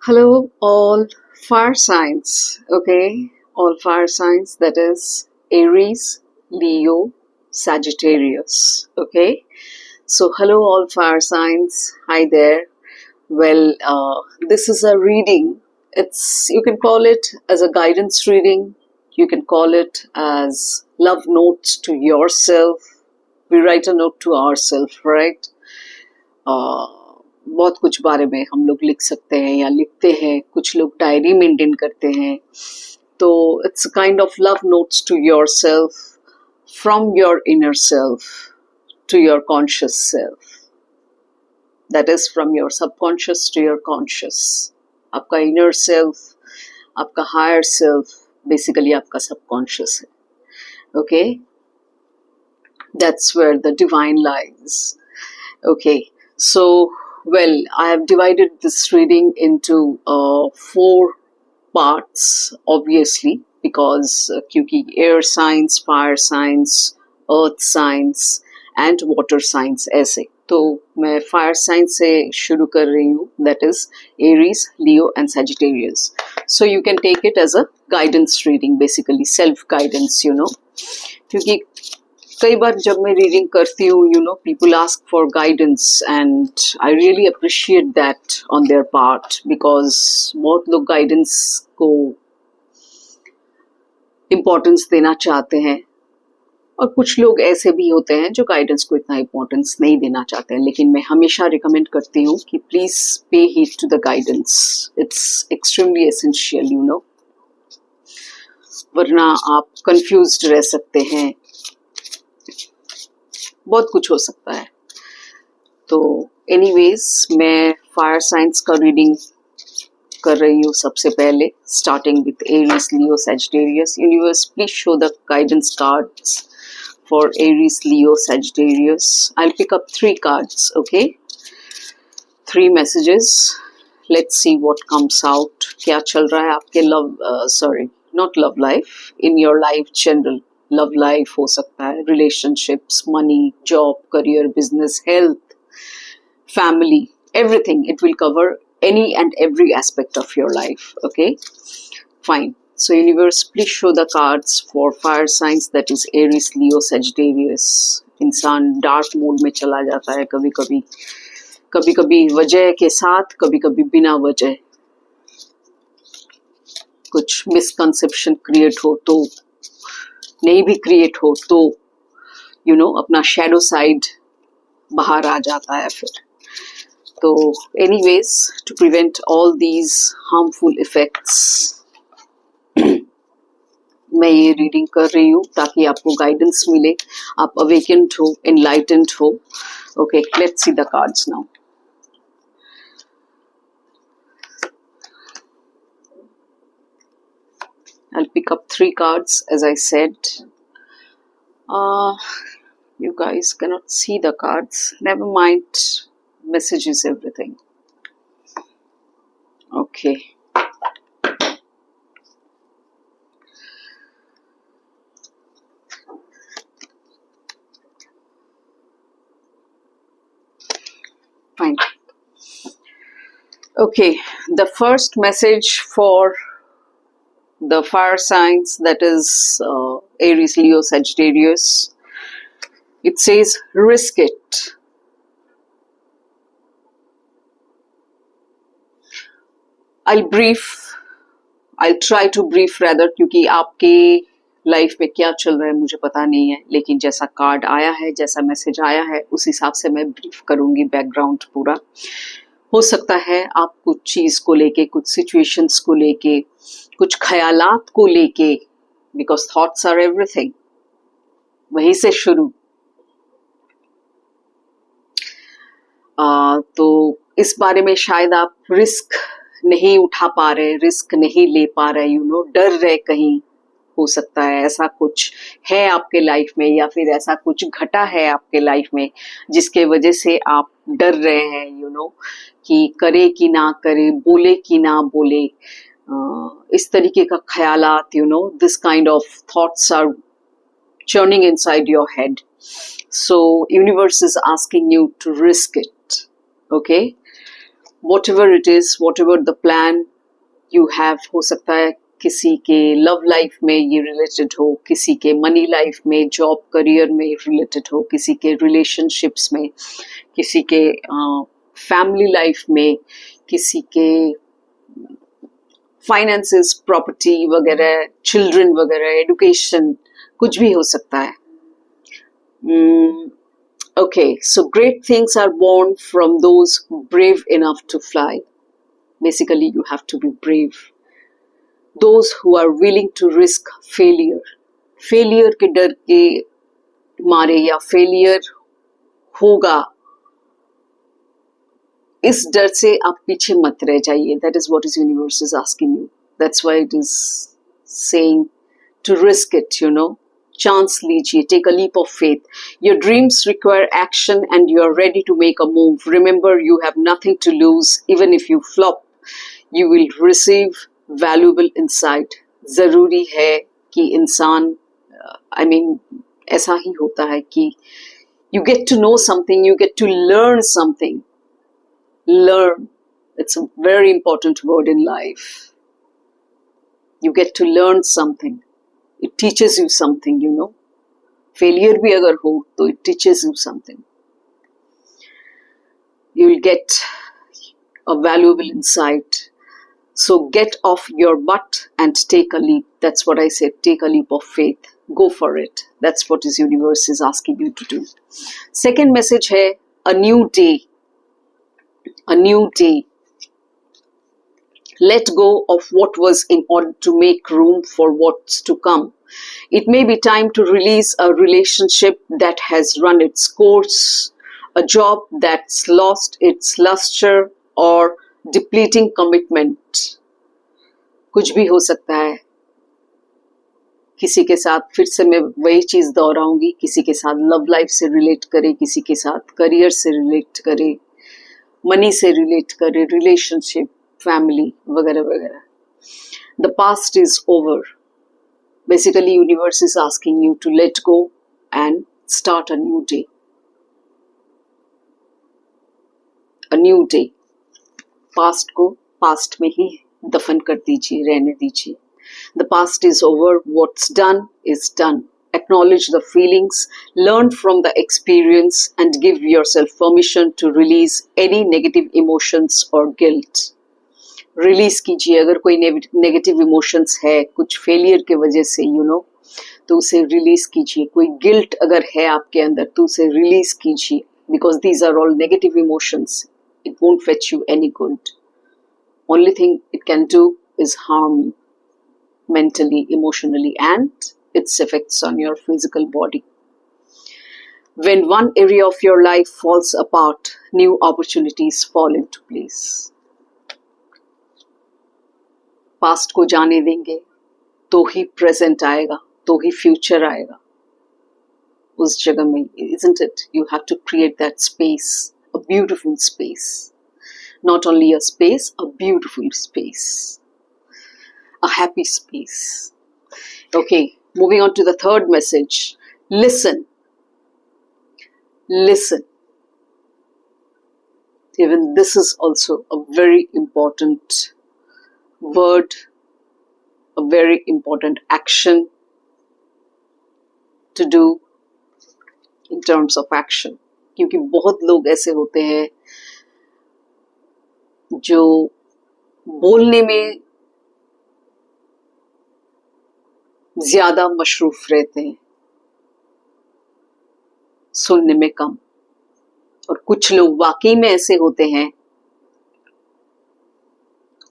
Hello, all fire signs. Okay, all fire signs, that is Aries, Leo, Sagittarius. Okay, so hello, all fire signs. Hi there. Well, this is a reading. You can call it as a guidance reading, you can call it as love notes to yourself. We write a note to ourselves, right? बहुत कुछ बारे में हम लोग लिख सकते हैं या लिखते हैं, कुछ लोग डायरी मेंटेन करते हैं, तो it's kind of love notes to yourself, from your inner self to your conscious self, that is from your subconscious to your conscious. आपका इनर सेल्फ, आपका हायर सेल्फ बेसिकली आपका subconscious है. Okay, that's where the divine lies. Okay, so well, I have divided this reading into 4 parts, obviously, because क्योंकि air signs, fire signs, earth signs and water signs ऐसे. तो मैं fire signs से शुरू कर रही हूँ, that is Aries, Leo and Sagittarius. So you can take it as a guidance reading, basically self guidance, you know. क्योंकि कई बार जब मैं रीडिंग करती हूँ, you know, people ask for guidance and I really appreciate that on their part, because बहुत लोग guidance को importance देना चाहते हैं और कुछ लोग ऐसे भी होते हैं जो गाइडेंस को इतना इम्पोर्टेंस नहीं देना चाहते हैं. लेकिन मैं हमेशा रिकमेंड करती हूँ कि please pay heed to the guidance, it's extremely essential, you know, वरना आप कंफ्यूज्ड रह सकते हैं, बहुत कुछ हो सकता है. तो एनीवेज मैं फायर साइंस का रीडिंग कर रही हूँ सबसे पहले, starting with Aries, Leo, Sagittarius. Universe please show the guidance cards for Aries, Leo, Sagittarius. I will pick up 3 cards. Okay, 3 messages. Let's see what comes out. क्या चल रहा है आपके love, sorry not love life, in your life general. Love life हो सकता है, relationships, money, job, career, business, health, family, everything. It will cover any and every aspect of your life. Okay, fine. So universe, please show the cards for fire signs, that is Aries, Leo, Sagittarius. इंसान dark mode में चला जाता है कभी कभी, कभी कभी वजह के साथ, कभी कभी बिना वजह. कुछ मिसकंसेप्शन क्रिएट हो तो, नहीं भी क्रिएट हो तो, यू नो, अपना शैडो साइड बाहर आ जाता है फिर. तो anyways, to prevent all these harmful effects मैं ये रीडिंग कर रही हूँ ताकि आपको गाइडेंस मिले, आप अवेकेंड हो, एनलाइटेंड हो. Okay, let's see the cards now. I'll pick up 3 cards, as I said. You guys cannot see the cards. Never mind. Message is everything. Okay. Fine. Okay. The first message for the fire signs, that is Aries, Leo, Sagittarius. It says risk it. I'll try to brief rather, क्योंकि आपके life में क्या चल रहा है मुझे पता नहीं है, लेकिन जैसा कार्ड आया है, जैसा मैसेज आया है, उस हिसाब से मैं ब्रीफ करूंगी बैकग्राउंड पूरा. हो सकता है आप कुछ चीज को लेके, कुछ सिचुएशंस को लेके, कुछ ख्यालात को लेके, बिकॉज थॉट्स आर एवरीथिंग, वहीं से शुरू. तो इस बारे में शायद आप रिस्क नहीं उठा पा रहे, रिस्क नहीं ले पा रहे, यू नो, डर रहे कहीं. हो सकता है ऐसा कुछ है आपके लाइफ में, या फिर ऐसा कुछ घटा है आपके लाइफ में जिसके वजह से आप डर रहे हैं, यू नो, कि करे कि ना करे, बोले कि ना बोले. इस तरीके का ख्यालात, you know, this kind of thoughts are churning inside your head. So universe is asking you to risk it. Okay, whatever it is, whatever the plan you have, हो सकता है किसी के लव लाइफ में ये रिलेटेड हो, किसी के मनी लाइफ में, जॉब करियर में रिलेटेड हो, किसी के रिलेशनशिप्स में, किसी के फैमिली लाइफ में, किसी के फाइनेंसेस, प्रॉपर्टी वगैरह, चिल्ड्रन वगैरह, एडुकेशन, कुछ भी हो सकता है. Okay, so great things are born from those brave enough to fly. Basically, you have to be brave. Those who are willing to risk failure. Failure के डर के मारे या failure होगा, इस डर से आप पीछे मत रह जाइए. That is what is universe is asking you. That's why it is saying to risk it, you know. Chance लीजिए, take a leap of faith. Your dreams require action and you are ready to make a move. Remember, you have nothing to lose. Even if you flop, you will receive valuable insight. ज़रूरी है कि इंसान, I mean, ऐसा ही होता है कि you get to know something, you get to learn something. Learn. It's a very important word in life. You get to learn something. It teaches you something, you know. Failure भी अगर हो तो it teaches you something. You will get a valuable insight. So get off your butt and take a leap. That's what I said. Take a leap of faith. Go for it. That's what is universe is asking you to do. Second message है a new day. A new day. Let go of what was in order to make room for what's to come. It may be time to release a relationship that has run its course, a job that's lost its luster, or depleting commitment. कुछ भी हो सकता है. किसी के साथ फिर से मैं वही चीज दोहराऊंगी, किसी के साथ लव लाइफ से रिलेट करे, किसी के साथ करियर से रिलेट करे, मनी से रिलेट करे, रिलेशनशिप, फैमिली वगैरह वगैरह. The past is over. Basically, universe is asking you to let go and start a new day. A new day. Past को past में ही दफन कर दीजिए, रहने दीजिए. The past is over. What's done is done. Acknowledge the feelings, learn from the experience, and give yourself permission to release any negative emotions or guilt. Release कीजिए. अगर कोई नेगेटिव इमोशंस है कुछ फेलियर के वजह से, यू नो, तो उसे रिलीज कीजिए. कोई गिल्ट अगर है आपके अंदर तो उसे रिलीज कीजिए. Because these are all negative emotions. It won't fetch you any good. Only thing it can do is harm you mentally, emotionally, and its effects on your physical body. When one area of your life falls apart, new opportunities fall into place. Past को जाने देंगे तो ही present आएगा, तो ही future आएगा उस जगह में. Isn't it? You have to create that space, a beautiful space. Not only a space, a beautiful space. A happy space. Okay, moving on to the third message. Listen. Listen. Even this is also a very important word, a very important action to do in terms of action. क्योंकि बहुत लोग ऐसे होते हैं जो बोलने में ज्यादा मशरूफ रहते हैं, सुनने में कम. और कुछ लोग वाकई में ऐसे होते हैं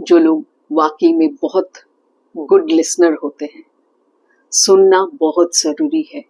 जो लोग वाकई में बहुत गुड लिसनर होते हैं. सुनना बहुत जरूरी है.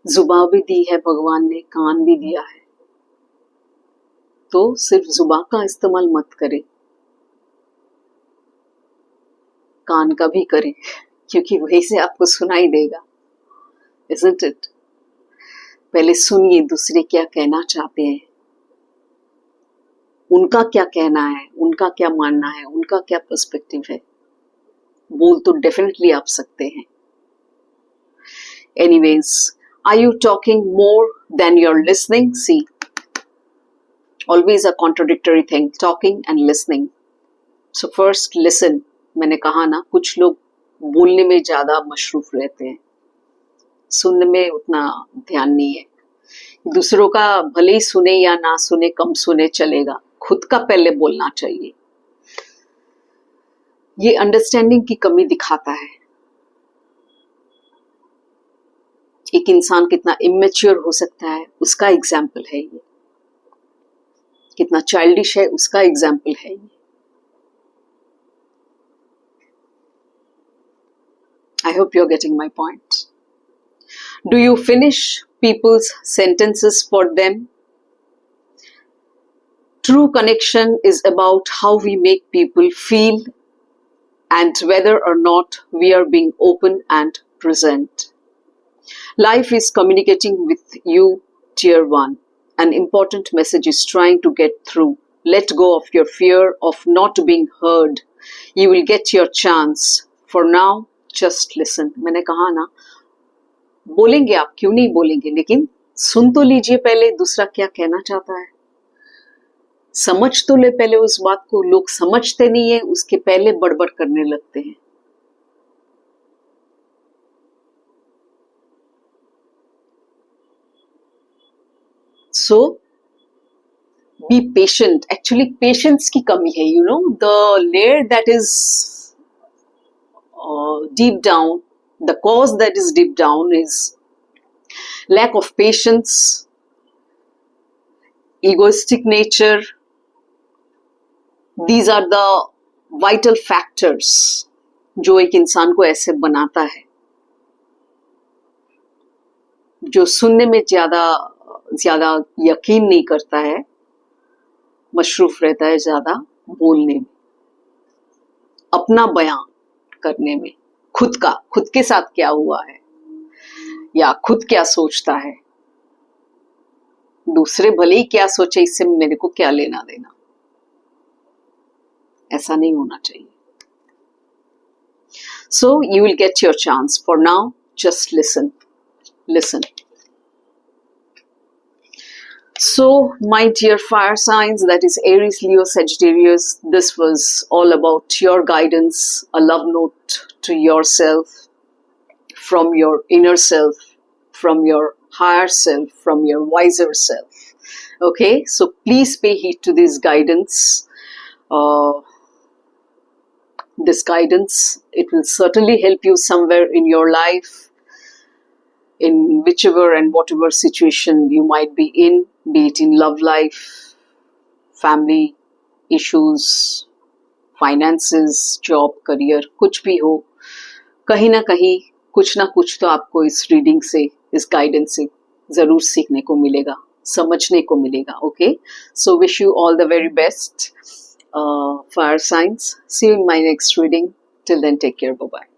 जुबान भी दी है भगवान ने, कान भी दिया है, तो सिर्फ जुबान का इस्तेमाल मत करें, कान का भी करें, क्योंकि वही से आपको सुनाई देगा. Isn't it? पहले सुनिए दूसरे क्या कहना चाहते हैं, उनका क्या कहना है, उनका क्या मानना है, उनका क्या पर्सपेक्टिव है. बोल तो डेफिनेटली आप सकते हैं. Anyways, are you talking more than you're listening? See, Always a contradictory thing, talking and listening. So first listen. मैंने कहा ना, कुछ लोग बोलने में ज्यादा मशरूफ रहते हैं, सुनने में उतना ध्यान नहीं है. दूसरों का भले ही सुने या ना सुने, कम सुने चलेगा, खुद का पहले बोलना चाहिए. ये अंडरस्टैंडिंग की कमी दिखाता है. एक इंसान कितना इमेच्योर हो सकता है उसका एग्जाम्पल है ये. कितना चाइल्डिश है उसका एग्जाम्पल है ये. I hope you're getting my point. Do you finish people's sentences for them? True connection is about how we make people feel and whether or not we are being open and present. Life is communicating with you, dear one. An important message is trying to get through. Let go of your fear of not being heard. You will get your chance. For now, just listen. मैंने कहा ना, बोलेंगे आप, क्यों नहीं बोलेंगे, लेकिन सुन तो लीजिए पहले दूसरा क्या कहना चाहता है. समझ तो ले पहले उस बात को. लोग समझते नहीं है, उसके पहले बड़बड़ करने लगते हैं. So, be patient. Actually, patience की कमी है. You know, the layer that is deep down, the cause that is deep down is lack of patience, egoistic nature. These are the vital factors जो एक इंसान को ऐसे बनाता है, जो सुनने में ज्यादा यकीन नहीं करता है, मशरूफ रहता है ज्यादा बोलने में, अपना बयान करने में, खुद के साथ क्या हुआ है या खुद क्या सोचता है. दूसरे भले ही क्या सोचे, इससे मेरे को क्या लेना देना. ऐसा नहीं होना चाहिए. So you will get your chance. For now, just listen. So, my dear fire signs, that is Aries, Leo, Sagittarius, this was all about your guidance, a love note to yourself, from your inner self, from your higher self, from your wiser self. Okay, so please pay heed to this guidance. This guidance, it will certainly help you somewhere in your life, in whichever and whatever situation you might be in, be it in love life, family issues, finances, job, career, कुछ भी हो, कहीं ना कहीं कुछ ना कुछ तो आपको इस रीडिंग से, इस गाइडेंस से जरूर सीखने को मिलेगा, समझने को मिलेगा. Okay, so wish you all the very best, fire signs. See you in my next reading. Till then, take care. Bye bye.